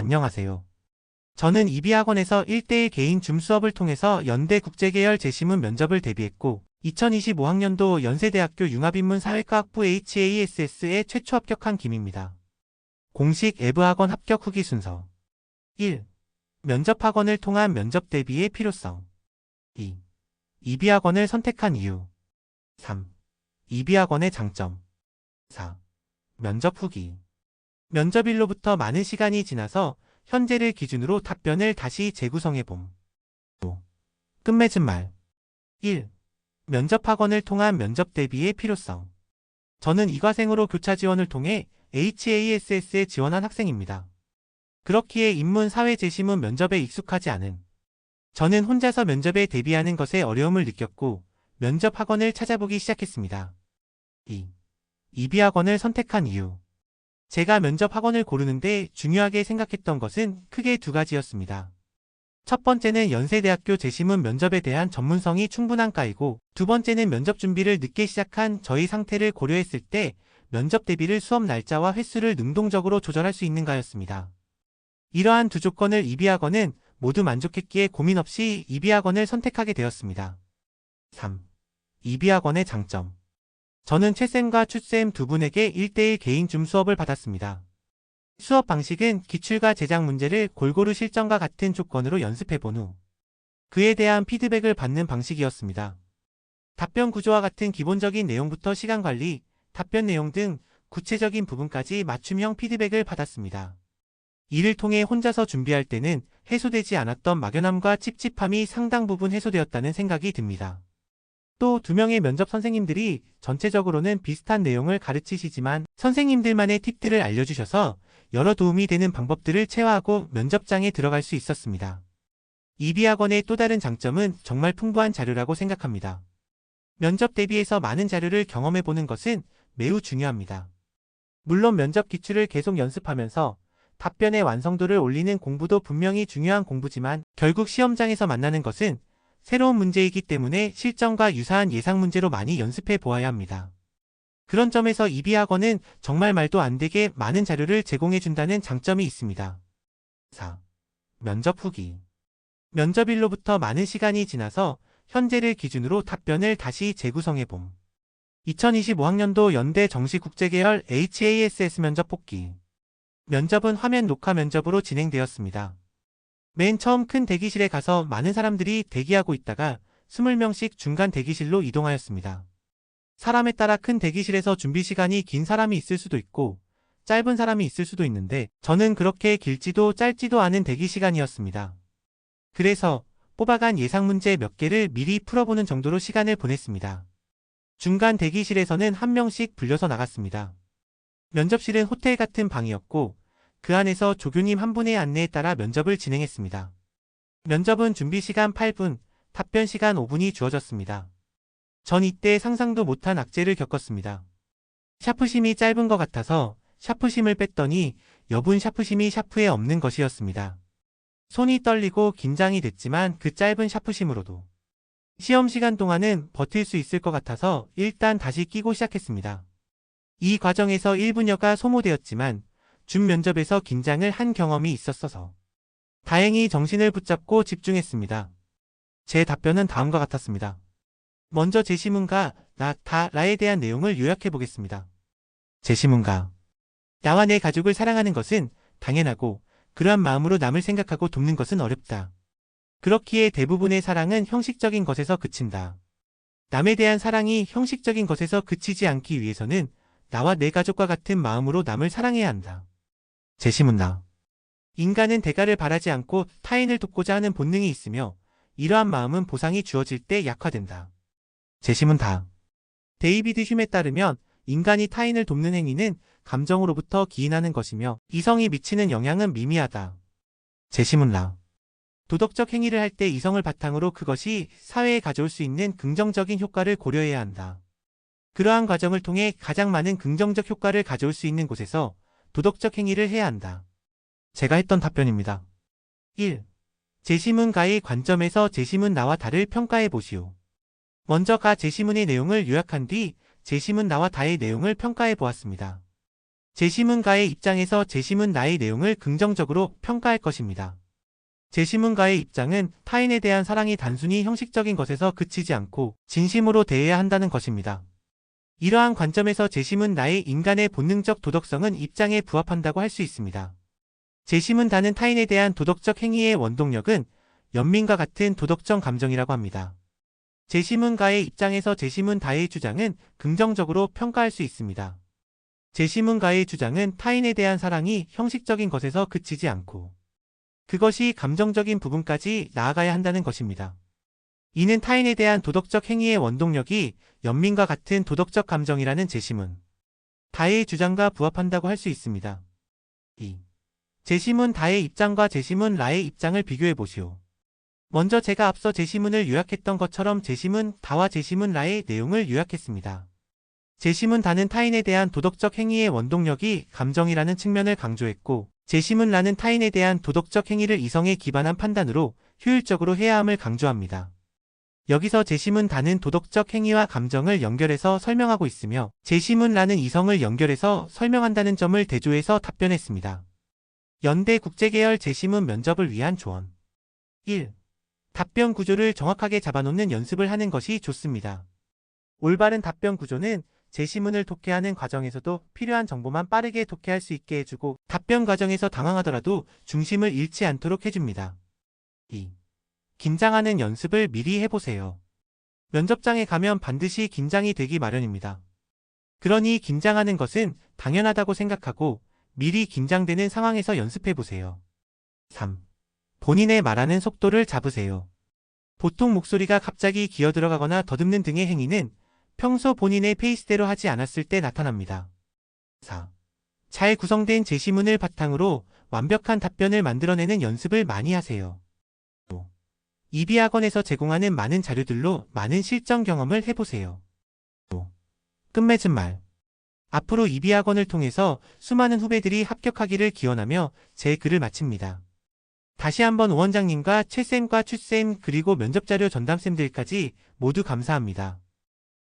안녕하세요. 저는 이비학원에서 1대1 개인 줌 수업을 통해서 연대 국제계열 재시문 면접을 대비했고 2025학년도 연세대학교 융합인문 사회과학부 HASS에 최초 합격한 김입니다. 공식 앱학원 합격 후기 순서 1. 면접학원을 통한 면접 대비의 필요성 2. 이비학원을 선택한 이유 3. 이비학원의 장점 4. 면접 후기 면접일로부터 많은 시간이 지나서 현재를 기준으로 답변을 다시 재구성해봄. 5. 끝맺은 말 1. 면접학원을 통한 면접 대비의 필요성 저는 이과생으로 교차 지원을 통해 HASS에 지원한 학생입니다. 그렇기에 인문, 사회, 재시문 면접에 익숙하지 않은 저는 혼자서 면접에 대비하는 것에 어려움을 느꼈고 면접 학원을 찾아보기 시작했습니다. 2. 이비학원을 선택한 이유 제가 면접 학원을 고르는데 중요하게 생각했던 것은 크게 두 가지였습니다. 첫 번째는 연세대학교 재시문 면접에 대한 전문성이 충분한 과이고 두 번째는 면접 준비를 늦게 시작한 저희 상태를 고려했을 때 면접 대비를 수업 날짜와 횟수를 능동적으로 조절할 수 있는가였습니다. 이러한 두 조건을 이비학원은 모두 만족했기에 고민 없이 이비학원을 선택하게 되었습니다. 3. 이비학원의 장점 저는 최쌤과 추쌤 두 분에게 1대1 개인 줌 수업을 받았습니다. 수업 방식은 기출과 제작 문제를 골고루 실전과 같은 조건으로 연습해본 후 그에 대한 피드백을 받는 방식이었습니다. 답변 구조와 같은 기본적인 내용부터 시간 관리, 답변 내용 등 구체적인 부분까지 맞춤형 피드백을 받았습니다. 이를 통해 혼자서 준비할 때는 해소되지 않았던 막연함과 찝찝함이 상당 부분 해소되었다는 생각이 듭니다. 또 두 명의 면접 선생님들이 전체적으로는 비슷한 내용을 가르치시지만 선생님들만의 팁들을 알려주셔서 여러 도움이 되는 방법들을 체화하고 면접장에 들어갈 수 있었습니다. 이비학원의 또 다른 장점은 정말 풍부한 자료라고 생각합니다. 면접 대비해서 많은 자료를 경험해보는 것은 매우 중요합니다. 물론 면접 기출을 계속 연습하면서 답변의 완성도를 올리는 공부도 분명히 중요한 공부지만 결국 시험장에서 만나는 것은 새로운 문제이기 때문에 실전과 유사한 예상 문제로 많이 연습해 보아야 합니다. 그런 점에서 이비학원은 정말 말도 안 되게 많은 자료를 제공해 준다는 장점이 있습니다. 4. 면접 후기 면접일로부터 많은 시간이 지나서 현재를 기준으로 답변을 다시 재구성해봄. 2025학년도 연대 정시 국제계열 HASS 면접 복귀 면접은 화면 녹화 면접으로 진행되었습니다. 맨 처음 큰 대기실에 가서 많은 사람들이 대기하고 있다가 20명씩 중간 대기실로 이동하였습니다. 사람에 따라 큰 대기실에서 준비 시간이 긴 사람이 있을 수도 있고 짧은 사람이 있을 수도 있는데 저는 그렇게 길지도 짧지도 않은 대기 시간이었습니다. 그래서 뽑아간 예상 문제 몇 개를 미리 풀어보는 정도로 시간을 보냈습니다. 중간 대기실에서는 한 명씩 불려서 나갔습니다. 면접실은 호텔 같은 방이었고 그 안에서 조교님 한 분의 안내에 따라 면접을 진행했습니다. 면접은 준비 시간 8분, 답변 시간 5분이 주어졌습니다. 전 이때 상상도 못한 악재를 겪었습니다. 샤프심이 짧은 것 같아서 샤프심을 뺐더니 여분 샤프심이 샤프에 없는 것이었습니다. 손이 떨리고 긴장이 됐지만 그 짧은 샤프심으로도 시험 시간 동안은 버틸 수 있을 것 같아서 일단 다시 끼고 시작했습니다. 이 과정에서 1분여가 소모되었지만 줌 면접에서 긴장을 한 경험이 있었어서 다행히 정신을 붙잡고 집중했습니다. 제 답변은 다음과 같았습니다. 먼저 제시문과 나에 대한 내용을 요약해 보겠습니다. 제시문가 나와 내 가족을 사랑하는 것은 당연하고 그러한 마음으로 남을 생각하고 돕는 것은 어렵다. 그렇기에 대부분의 사랑은 형식적인 것에서 그친다. 남에 대한 사랑이 형식적인 것에서 그치지 않기 위해서는 나와 내 가족과 같은 마음으로 남을 사랑해야 한다. 제시문나 인간은 대가를 바라지 않고 타인을 돕고자 하는 본능이 있으며 이러한 마음은 보상이 주어질 때 약화된다. 제시문다 데이비드 휴메에 따르면 인간이 타인을 돕는 행위는 감정으로부터 기인하는 것이며 이성이 미치는 영향은 미미하다. 제시문라 도덕적 행위를 할 때 이성을 바탕으로 그것이 사회에 가져올 수 있는 긍정적인 효과를 고려해야 한다. 그러한 과정을 통해 가장 많은 긍정적 효과를 가져올 수 있는 곳에서 도덕적 행위를 해야 한다. 제가 했던 답변입니다. 1. 제시문가의 관점에서 제시문 나와 다를 평가해 보시오. 먼저 제시문의 내용을 요약한 뒤 제시문 나와 다의 내용을 평가해 보았습니다. 제시문가의 입장에서 제시문 나의 내용을 긍정적으로 평가할 것입니다. 제시문가의 입장은 타인에 대한 사랑이 단순히 형식적인 것에서 그치지 않고 진심으로 대해야 한다는 것입니다. 이러한 관점에서 제시문 나의 인간의 본능적 도덕성은 입장에 부합한다고 할 수 있습니다. 제시문 다는 타인에 대한 도덕적 행위의 원동력은 연민과 같은 도덕적 감정이라고 합니다. 제시문가의 입장에서 제시문 다의 주장은 긍정적으로 평가할 수 있습니다. 제시문가의 주장은 타인에 대한 사랑이 형식적인 것에서 그치지 않고 그것이 감정적인 부분까지 나아가야 한다는 것입니다. 이는 타인에 대한 도덕적 행위의 원동력이 연민과 같은 도덕적 감정이라는 제시문 다의 주장과 부합한다고 할 수 있습니다. 2. 제시문 다의 입장과 제시문 라의 입장을 비교해 보시오. 먼저 제가 앞서 제시문을 요약했던 것처럼 제시문 다와 제시문 라의 내용을 요약했습니다. 제시문 다는 타인에 대한 도덕적 행위의 원동력이 감정이라는 측면을 강조했고, 제시문 라는 타인에 대한 도덕적 행위를 이성에 기반한 판단으로 효율적으로 해야 함을 강조합니다. 여기서 제시문 다는 도덕적 행위와 감정을 연결해서 설명하고 있으며, 제시문 라는 이성을 연결해서 설명한다는 점을 대조해서 답변했습니다. 연대 국제계열 제시문 면접을 위한 조언. 1. 답변 구조를 정확하게 잡아놓는 연습을 하는 것이 좋습니다. 올바른 답변 구조는 제시문을 독해하는 과정에서도 필요한 정보만 빠르게 독해할 수 있게 해주고 답변 과정에서 당황하더라도 중심을 잃지 않도록 해줍니다. 2. 긴장하는 연습을 미리 해보세요. 면접장에 가면 반드시 긴장이 되기 마련입니다. 그러니 긴장하는 것은 당연하다고 생각하고 미리 긴장되는 상황에서 연습해보세요. 3. 본인의 말하는 속도를 잡으세요. 보통 목소리가 갑자기 기어들어가거나 더듬는 등의 행위는 평소 본인의 페이스대로 하지 않았을 때 나타납니다. 4. 잘 구성된 제시문을 바탕으로 완벽한 답변을 만들어내는 연습을 많이 하세요. 5. 이비학원에서 제공하는 많은 자료들로 많은 실전 경험을 해보세요. 5. 끝맺은 말. 앞으로 이비학원을 통해서 수많은 후배들이 합격하기를 기원하며 제 글을 마칩니다. 다시 한번 오 원장님과 최쌤과 추쌤 그리고 면접자료 전담쌤들까지 모두 감사합니다.